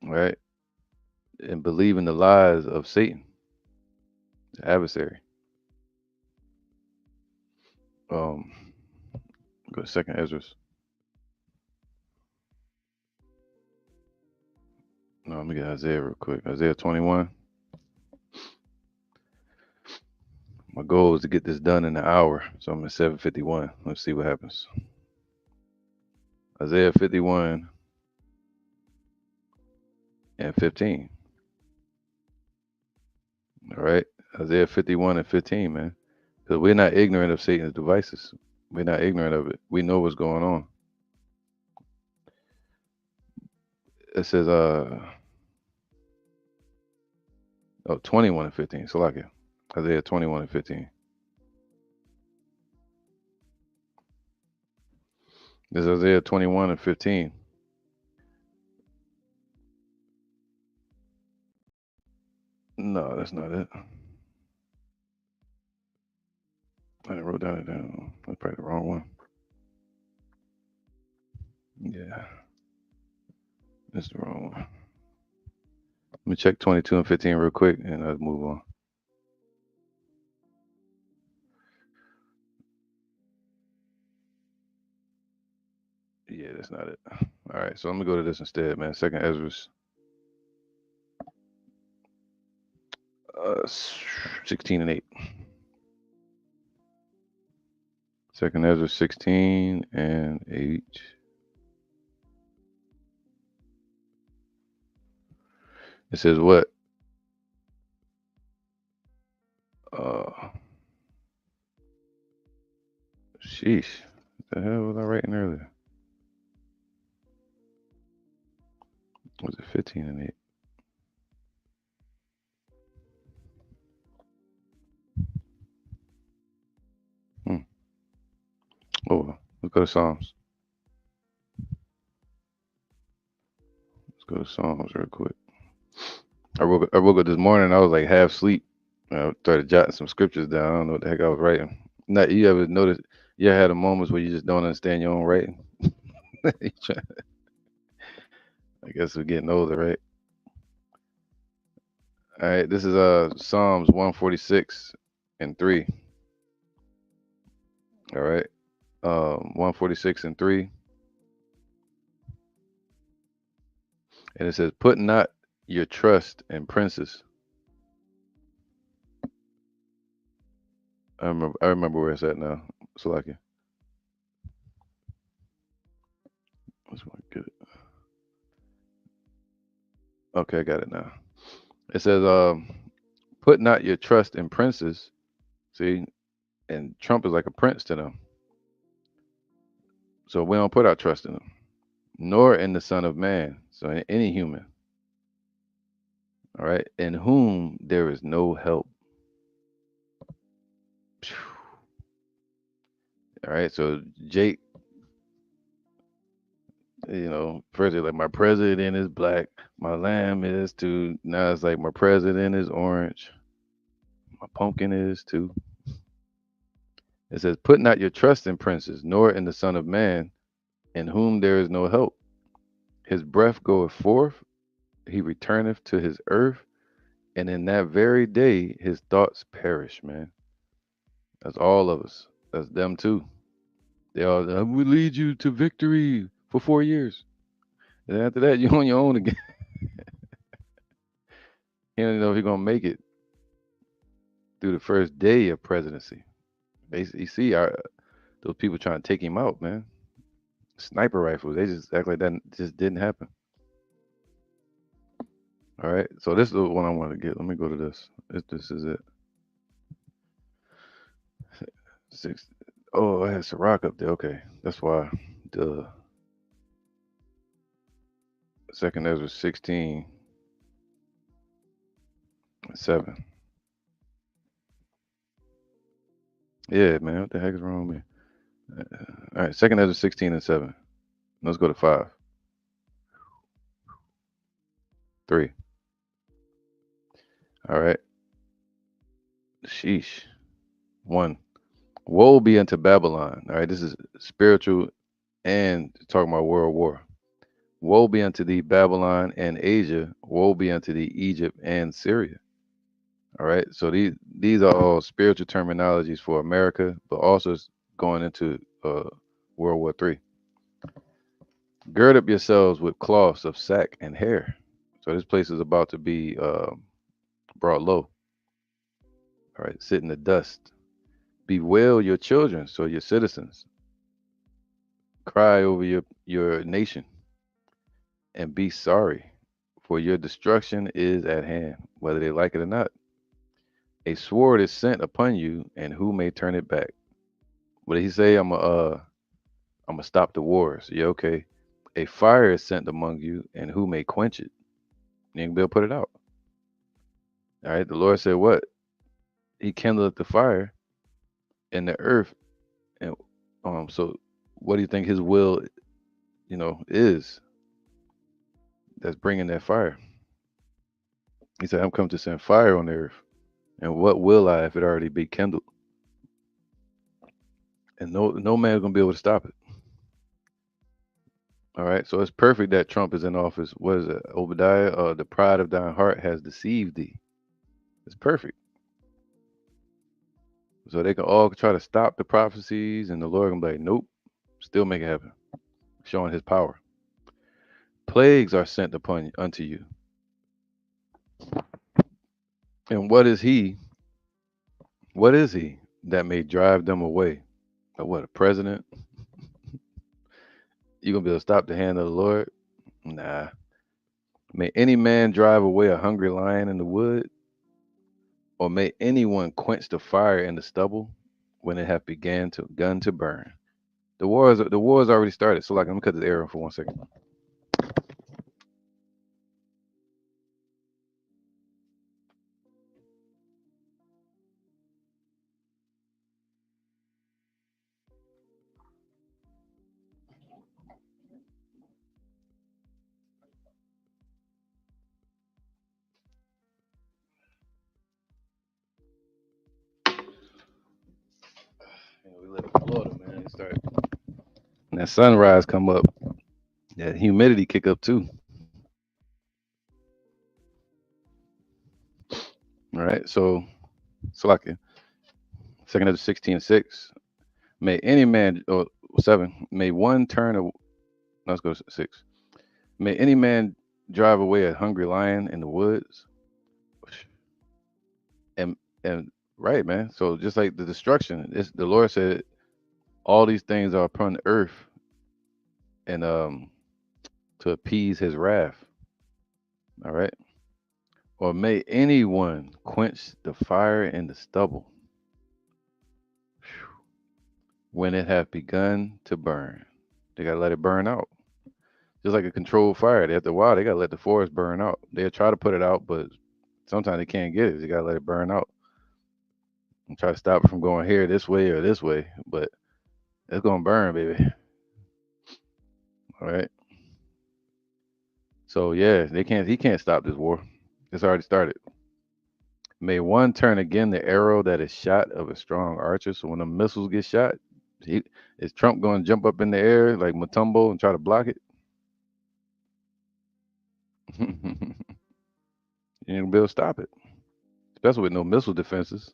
right? And believing the lies of Satan, the adversary. Um, go to Second Ezra. No, let me get Isaiah real quick. Isaiah 21. My goal is to get this done in an hour, so I'm at 7:51. Let's see what happens. Isaiah 51 and 15. All right, Isaiah 51 and 15, man. Because we're not ignorant of Satan's devices. We're not ignorant of it. We know what's going on. It says, Oh, 21 and 15. So like it. Isaiah 21 and 15. This is Isaiah 21 and 15. No, that's not it. I wrote that down. That's probably the wrong one. Yeah, that's the wrong one. Let me check 22 and 15 real quick and I'll move on. Yeah, that's not it. All right, so I'm gonna go to this instead, man. Second Ezra's 16 and 8. Second Ezra 16 and 8. It says what? Uh, sheesh. What the hell was I writing earlier? Was it 15 and 8? Hmm. Oh, let's go to Psalms. Let's go to Psalms real quick. I woke up this morning. I was like half asleep. I started jotting some scriptures down. I don't know what the heck I was writing. Not you ever notice? You ever had a moments where you just don't understand your own writing? You try- I guess we're getting older, right? All right, this is Psalms 146 and 3. All right. 146 and 3. And it says, "Put not your trust in princes." I remember where it's at now. So like it. Let's get it. Okay, I got it now. It says, "Put not your trust in princes." See, and Trump is like a prince to them. So we don't put our trust in them, nor in the Son of Man. So in any human, all right, in whom there is no help. Phew. All right, so Jake, first it's like my president is black, my lamb is too. Now it's like my president is orange, my pumpkin is too. It says, "Put not your trust in princes, nor in the Son of Man, in whom there is no help. His breath goeth forth, he returneth to his earth, and in that very day his thoughts perish." Man, that's all of us. That's them too. They all "I will lead you to victory for 4 years. And after that, you're on your own again. You don't know if you're gonna make it through the first day of presidency. Basically, you see those people trying to take him out, man. Sniper rifles. They just act like that just didn't happen. All right. So this is the one I want to get. Let me go to this. This is it. Six. Oh, I had Ciroc up there. Okay, that's why. The second Ezra 16 and 7. Yeah, man. What the heck is wrong with me? All right. Second Ezra 16 and 7. Let's go to 5. 3. All right. Sheesh. 1. Woe be unto Babylon. All right. This is spiritual and talking about world war. Woe be unto thee, Babylon and Asia. Woe be unto thee, Egypt and Syria. All right. So these are all spiritual terminologies for America, but also going into World War III. Gird up yourselves with cloths of sack and hair. So this place is about to be brought low. All right. Sit in the dust. Bewail your children, so your citizens. Cry over your nation and be sorry, for your destruction is at hand, whether they like it or not. A sword is sent upon you, and who may turn it back? What did he say? I'm gonna stop the wars. Yeah, okay. A fire is sent among you, and who may quench it? You ain't gonna be able to put it out. All right. The Lord said, "What? He kindleth the fire in the earth." And so what do you think His will, is that's bringing that fire? He said, "I'm come to send fire on the earth." And what will I if it already be kindled? And no man's gonna be able to stop it. All right. So it's perfect that Trump is in office. What is it? Obadiah, the pride of thine heart has deceived thee. It's perfect. So they can all try to stop the prophecies, and the Lord gonna be like, nope, still make it happen, showing His power. Plagues are sent upon unto you, and what is He? What is He that may drive them away? What, a president? You gonna be able to stop the hand of the Lord? Nah. May any man drive away a hungry lion in the wood, or may anyone quench the fire in the stubble when it hath begun to burn? The war's already started. So like, let me cut this arrow for 1 second. We live in Florida, man. It start and that sunrise come up, that humidity kick up too. All right, so like 2 Corinthians 16:6. May any man, or 7, may one turn, no, let's go to 6. May any man drive away a hungry lion in the woods. And right, man. So just like the destruction, the Lord said all these things are upon the earth, and to appease His wrath. All right. Or may anyone quench the fire in the stubble when it hath begun to burn. They gotta let it burn out. Just like a controlled fire. After a while, they gotta let the forest burn out. They'll try to put it out, but sometimes they can't get it. They gotta let it burn out and try to stop it from going here this way or this way. But it's gonna burn, baby. All right. So yeah, he can't stop this war. It's already started. May one turn again the arrow that is shot of a strong archer. So when the missiles get shot, he, is Trump going to jump up in the air like Matumbo and try to block it? You ain't gonna be able to stop it, especially with no missile defenses.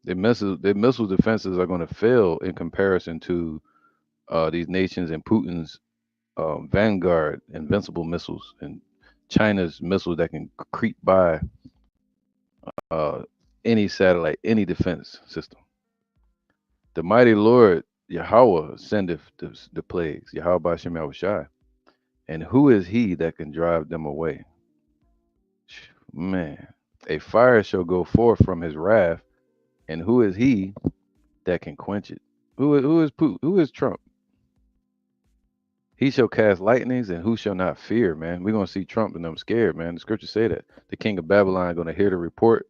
Their missile defenses are going to fail in comparison to these nations and Putin's Vanguard invincible missiles and China's missiles that can creep by uh, any satellite, any defense system. The mighty Lord Yahweh sendeth the plagues, Yahweh Bashem Yahushai. And who is he that can drive them away? Man, a fire shall go forth from his wrath, and who is he that can quench it? Who is Putin? Who is Trump? He shall cast lightnings, and who shall not fear, man? We're gonna see Trump and them scared, man. The scriptures say that. The king of Babylon gonna hear the report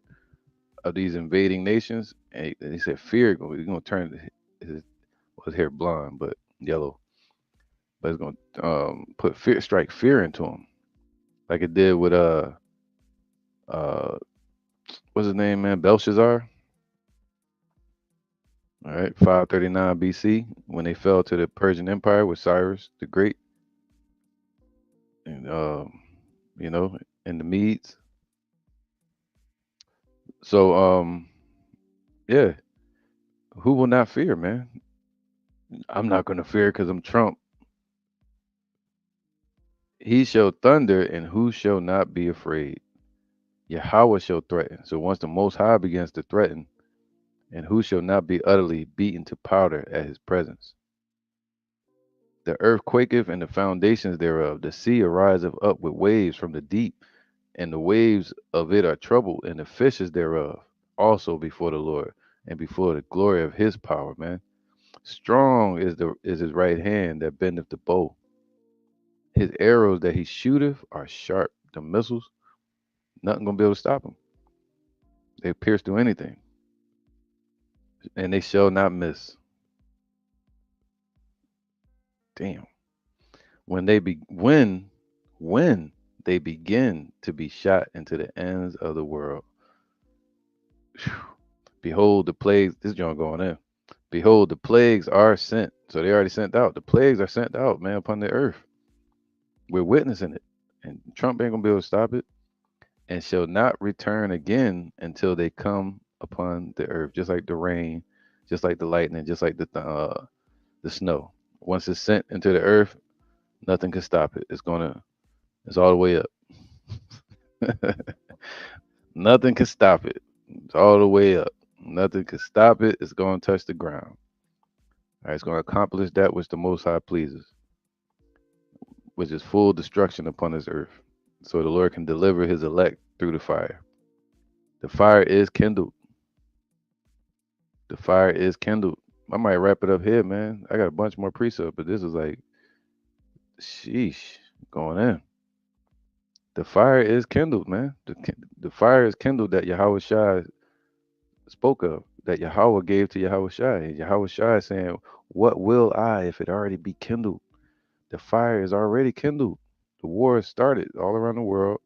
of these invading nations, and he said, fear, he's gonna turn his hair blonde, but yellow. But it's gonna put fear, strike fear into him, like it did with uh what's his name, man? Belshazzar. All right, 539 BC, when they fell to the Persian Empire with Cyrus the Great, and you know, and the Medes. So yeah, who will not fear, man? I'm not gonna fear because I'm Trump. He shall thunder, and who shall not be afraid? Yahweh shall threaten. So once the Most High begins to threaten, and who shall not be utterly beaten to powder at his presence? The earth quaketh and the foundations thereof. The sea ariseth up with waves from the deep, and the waves of it are troubled, and the fishes thereof also before the Lord, and before the glory of his power, man. Strong is his right hand that bendeth the bow. His arrows that he shooteth are sharp. The missiles, nothing gonna be able to stop him. They pierce through anything, and they shall not miss. Damn. When they be when they begin to be shot into the ends of the world. Phew. Behold the plagues. This John going in. Behold, the plagues are sent. So they already sent out. The plagues are sent out, man, upon the earth. We're witnessing it. And Trump ain't gonna be able to stop it. And shall not return again until they come upon the earth, just like the rain, just like the lightning, just like the snow. Once it's sent into the earth, nothing can stop it. It's all the way up. Nothing can stop it. It's all the way up. Nothing can stop it. It's going to touch the ground. All right, it's going to accomplish that which the Most High pleases, which is full destruction upon this earth. So the Lord can deliver his elect through the fire. The fire is kindled. The fire is kindled. I might wrap it up here, man. I got a bunch more precepts, but this is like, sheesh, going in. The fire is kindled, man. The fire is kindled that Yahweh Shai spoke of, that Yahweh gave to Yahweh Shai. And Yahweh Shai is saying, what will I if it already be kindled? The fire is already kindled. The war has started all around the world.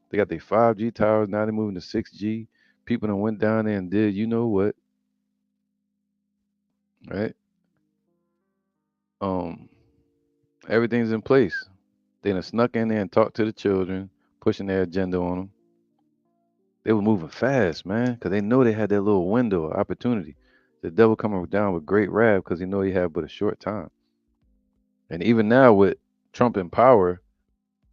They got their 5G towers. Now they're moving to 6G. People that went down there and did, you know what, right? Um, Everything's in place. They done snuck in there and talked to the children, pushing their agenda on them. They were moving fast, man, because they know they had their little window of opportunity. The devil coming down with great wrath because he know he had but a short time. And even now with Trump in power,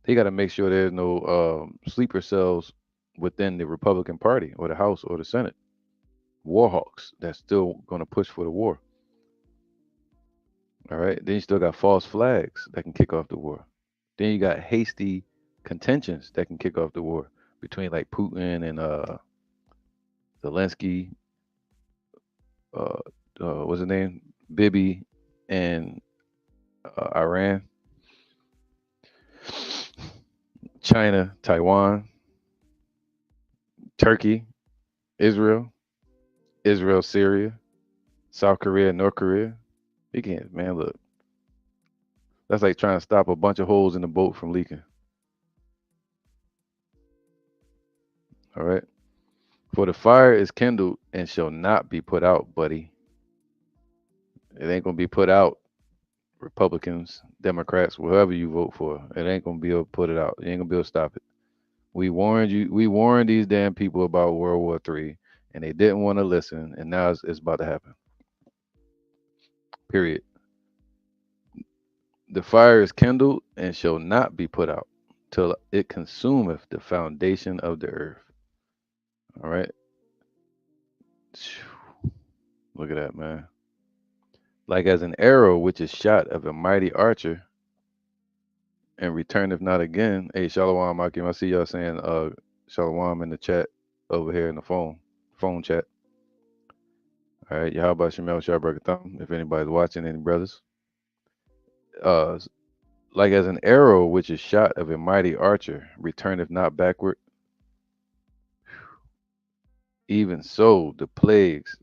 they got to make sure there's no sleeper cells within the Republican Party or the House or the Senate. War hawks that's still going to push for the war. All right. Then you still got false flags that can kick off the war. Then you got hasty contentions that can kick off the war between like Putin and Zelensky, uh, what's his name, Bibi, and Iran, China, Taiwan, Turkey, Israel, Israel, Syria, South Korea, North Korea. You can't, man. Look, that's like trying to stop a bunch of holes in the boat from leaking. All right. For the fire is kindled and shall not be put out, buddy. It ain't gonna be put out. Republicans, Democrats, whoever you vote for, it ain't gonna be able to put it out. You ain't gonna be able to stop it. We warned you. We warned these damn people about World War III, and they didn't want to listen. And now it's about to happen. Period. The fire is kindled and shall not be put out till it consumeth the foundation of the earth. All right. Look at that, man. Like as an arrow which is shot of a mighty archer and returneth not again. Hey, Shalom, Akim. I see y'all saying Shalom in the chat over here in the phone chat. All right, how about Shemel Shabrak? If anybody's watching, any brothers, uh, like as an arrow which is shot of a mighty archer, returneth not backward. Even so, the plagues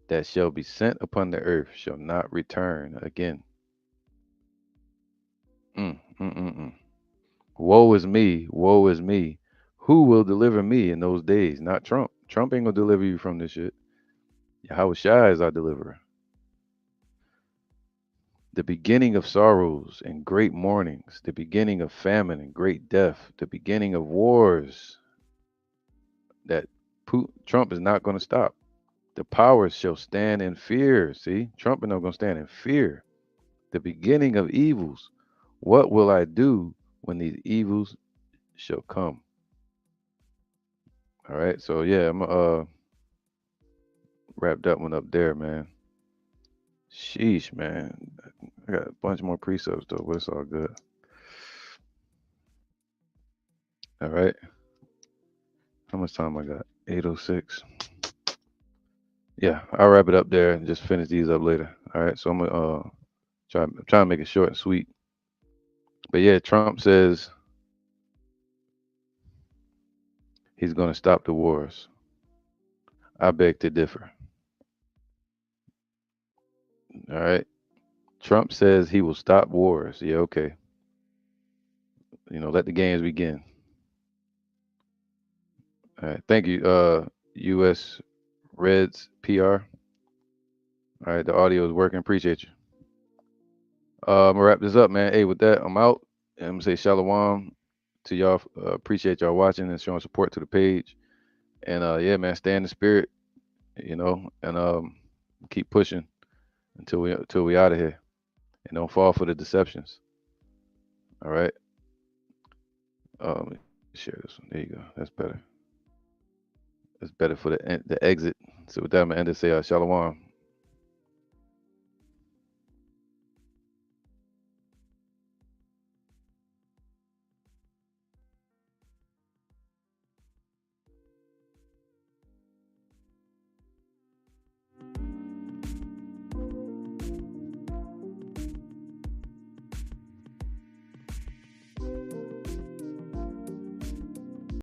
that shall be sent upon the earth shall not return again. Mm, mm, mm, mm. Woe is me, woe is me. Who will deliver me in those days? Not Trump. Trump ain't gonna deliver you from this shit. Yahweh Shai is our deliverer. The beginning of sorrows and great mournings, the beginning of famine and great death, the beginning of wars that Trump is not going to stop. The powers shall stand in fear. See, Trump is not going to stand in fear. The beginning of evils. What will I do when these evils shall come? All right. So yeah, I'm wrap that one up there, man. Sheesh, man. I got a bunch more precepts though, but it's all good. All right. How much time I got? 8:06. Yeah, I'll wrap it up there and just finish these up later. All right. So I'm gonna try to make it short and sweet. But yeah, Trump says he's gonna stop the wars. I beg to differ. All right. Trump says he will stop wars. Yeah, okay. Let the games begin. All right. Thank you, US Reds PR. All right, the audio is working. Appreciate you. I'm gonna wrap this up, man. Hey, with that, I'm out. And I'm gonna say shalom to y'all. Appreciate y'all watching and showing support to the page. And yeah, man, stay in the spirit, and keep pushing until we out of here. And don't fall for the deceptions. All right. Let me share this one. There you go. That's better. That's better for the exit. So with that, I'm gonna end it. Say shalom.